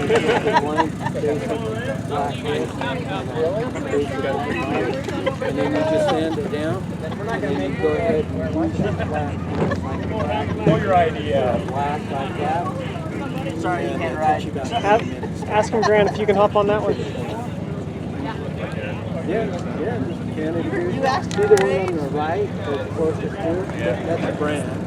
one basic black head, and then you just sand it down, and then you go ahead and use your black head Pull your idea. black like that. Sorry, you And can't that takes you ride. about 20 minutes. Ask him, Grant, if you can hop on that one. Yeah, just Canada. You asked See her, the one right? on the right, the closest to it? That's a brand.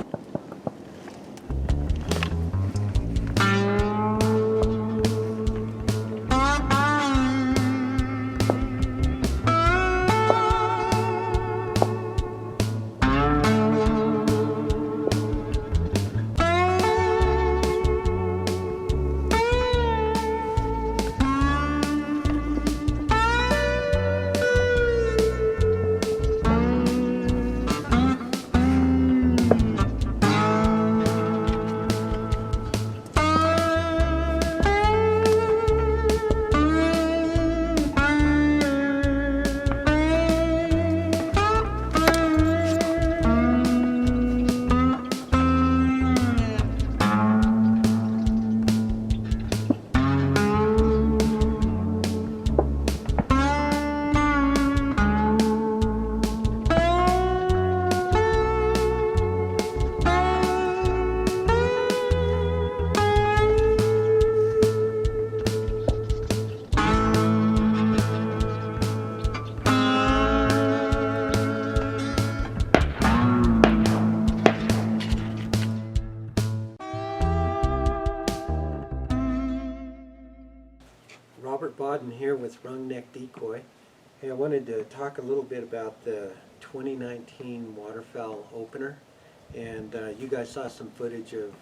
Robert Bodden here with WrungNeck Decoy. Hey, I wanted to talk a little bit about the 2019 waterfowl opener, and you guys saw some footage of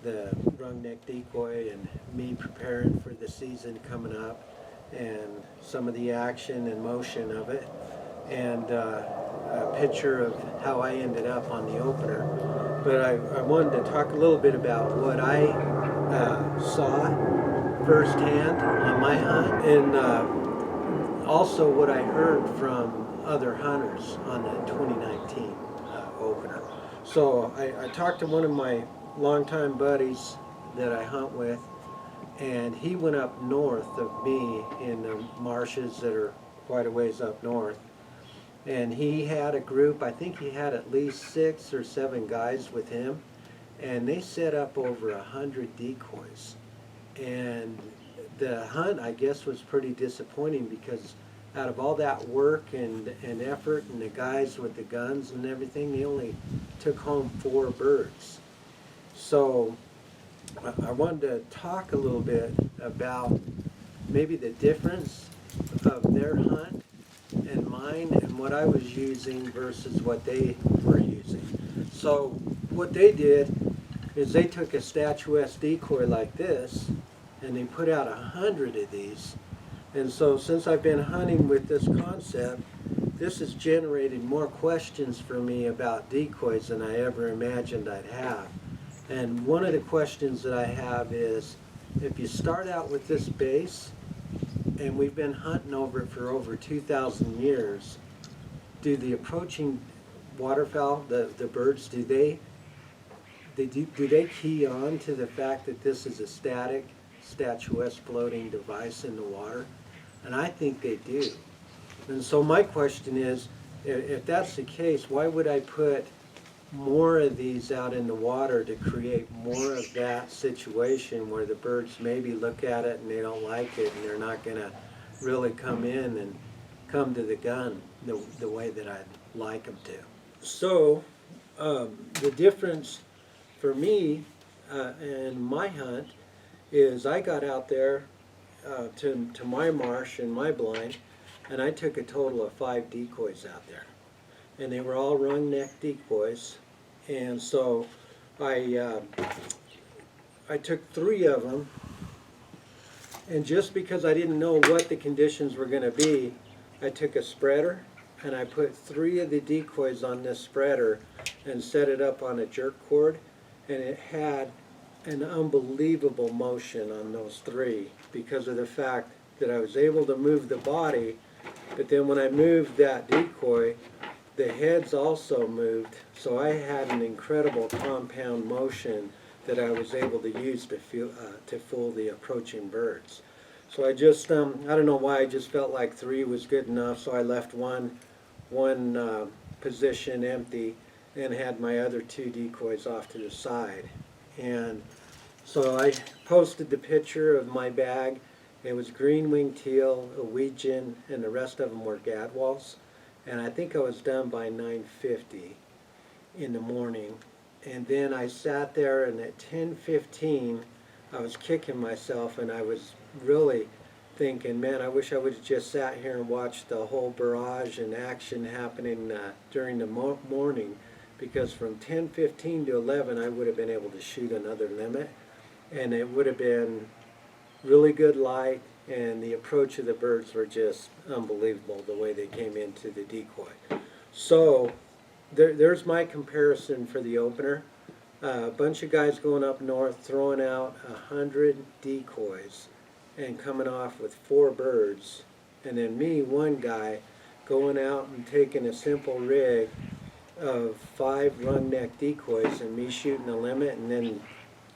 the WrungNeck Decoy and me preparing for the season coming up, and some of the action and motion of it, and a picture of how I ended up on the opener. But I wanted to talk a little bit about what I saw firsthand on my hunt, and also what I heard from other hunters on the 2019 opener. So I talked to one of my longtime buddies that I hunt with, and he went up north of me in the marshes that are quite a ways up north, and he had a group. I think he had at least 6 or 7 guys with him, and they set up over 100 decoys. And the hunt, I guess, was pretty disappointing, because out of all that work and effort and the guys with the guns and everything, they only took home 4 birds. So I wanted to talk a little bit about maybe the difference of their hunt and mine, and what I was using versus what they were using. So what they did is they took a statuesque decoy like this, and they put out 100 of these. And so since I've been hunting with this concept, this has generated more questions for me about decoys than I ever imagined I'd have. And one of the questions that I have is, if you start out with this base, and we've been hunting over it for over 2,000 years, do the approaching waterfowl, the birds, do they key on to the fact that this is a statuesque floating device in the water? And I think they do. And so my question is, if that's the case, why would I put more of these out in the water to create more of that situation where the birds maybe look at it and they don't like it, and they're not going to really come in and come to the gun the way that I'd like them to? So the difference for me in my hunt is I got out there to my marsh and my blind, and I took a total of 5 decoys out there, and they were all WrungNeck decoys. And so I took 3 of them, and just because I didn't know what the conditions were going to be, I took a spreader and I put 3 of the decoys on this spreader and set it up on a jerk cord, and it had an unbelievable motion on those 3 because of the fact that I was able to move the body, but then when I moved that decoy, the heads also moved, so I had an incredible compound motion that I was able to use to fool the approaching birds. So I just, I don't know why, I just felt like 3 was good enough, so I left one position empty and had my other 2 decoys off to the side. And so I posted the picture of my bag. It was green-winged teal, a Ouijan, and the rest of them were gadwalls. And I think I was done by 9:50 in the morning. And then I sat there, and at 10:15 I was kicking myself, and I was really thinking, man, I wish I would have just sat here and watched the whole barrage and action happening during the morning, because from 10:15 to 11 I would have been able to shoot another limit, and it would have been really good light, and the approach of the birds were just unbelievable, the way they came into the decoy. So there's my comparison for the opener. A bunch of guys going up north throwing out 100 decoys and coming off with 4 birds, and then me, one guy, going out and taking a simple rig of 5 WrungNeck decoys and me shooting the limit, and then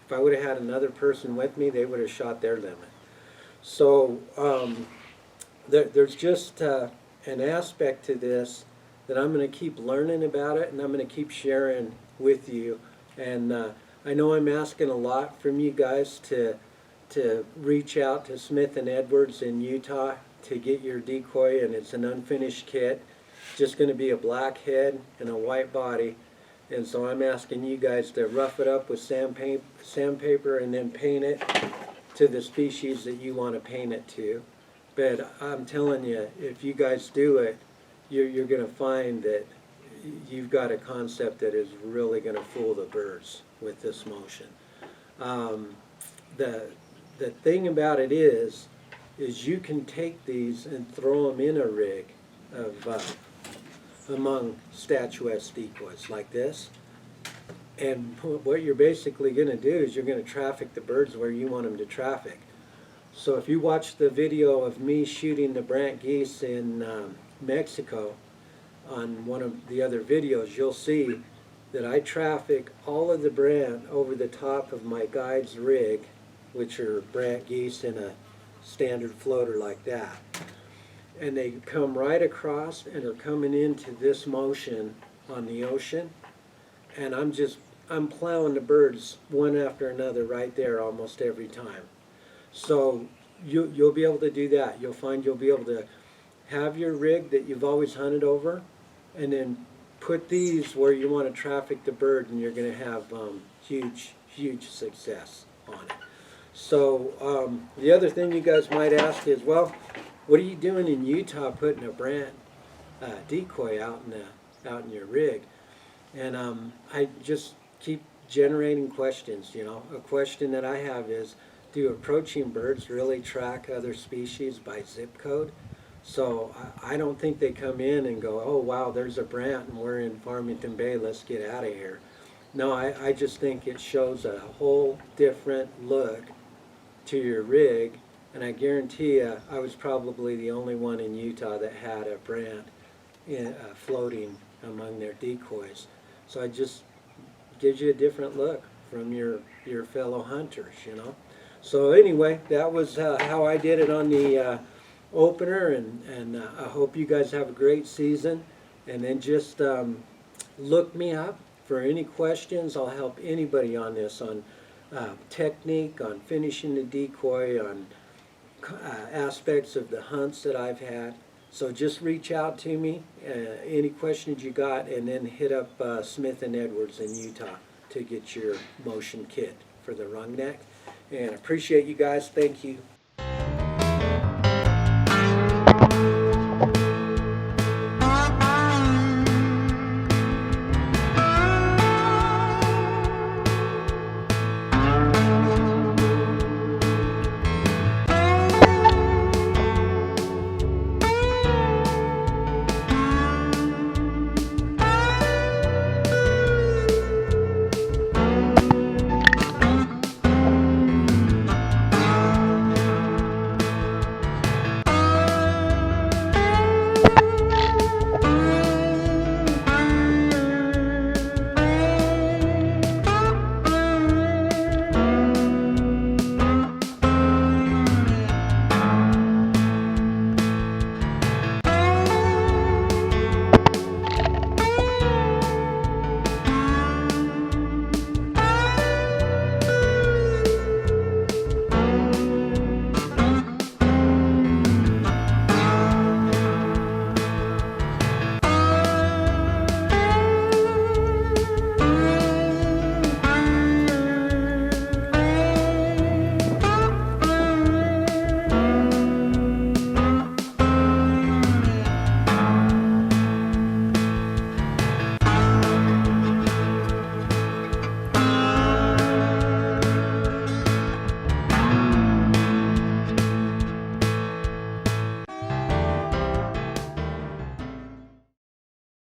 if I would have had another person with me, they would have shot their limit. So there's just an aspect to this that I'm going to keep learning about it, and I'm going to keep sharing with you. And I know I'm asking a lot from you guys to reach out to Smith & Edwards in Utah to get your decoy, and it's an unfinished kit. Just going to be a black head and a white body. And so I'm asking you guys to rough it up with sandpaper and then paint it to the species that you want to paint it to. But I'm telling you, if you guys do it, you're going to find that you've got a concept that is really going to fool the birds with this motion. The thing about it is you can take these and throw them in a rig of among statuesque decoys like this, and what you're basically going to do is you're going to traffic the birds where you want them to traffic. So if you watch the video of me shooting the brant geese in Mexico on one of the other videos, you'll see that I traffic all of the brant over the top of my guide's rig, which are brant geese in a standard floater like that. And they come right across and are coming into this motion on the ocean, and I'm plowing the birds one after another right there almost every time. So you'll be able to do that. You'll find you'll be able to have your rig that you've always hunted over, and then put these where you want to traffic the bird, and you're going to have huge success on it. So the other thing you guys might ask is, well, what are you doing in Utah putting a brant decoy out in your rig? And I just keep generating questions. You know, a question that I have is, do approaching birds really track other species by zip code? So I don't think they come in and go, oh wow, there's a brant and we're in Farmington Bay, let's get out of here. No, I just think it shows a whole different look to your rig. And I guarantee you, I was probably the only one in Utah that had a brant floating among their decoys. So it just gives you a different look from your fellow hunters, you know. So anyway, that was how I did it on the opener, and I hope you guys have a great season. And then just look me up for any questions. I'll help anybody on this, on technique, on finishing the decoy, on aspects of the hunts that I've had. So just reach out to me, any questions you got, and then hit up Smith & Edwards in Utah to get your motion kit for the WrungNeck. And appreciate you guys. Thank you.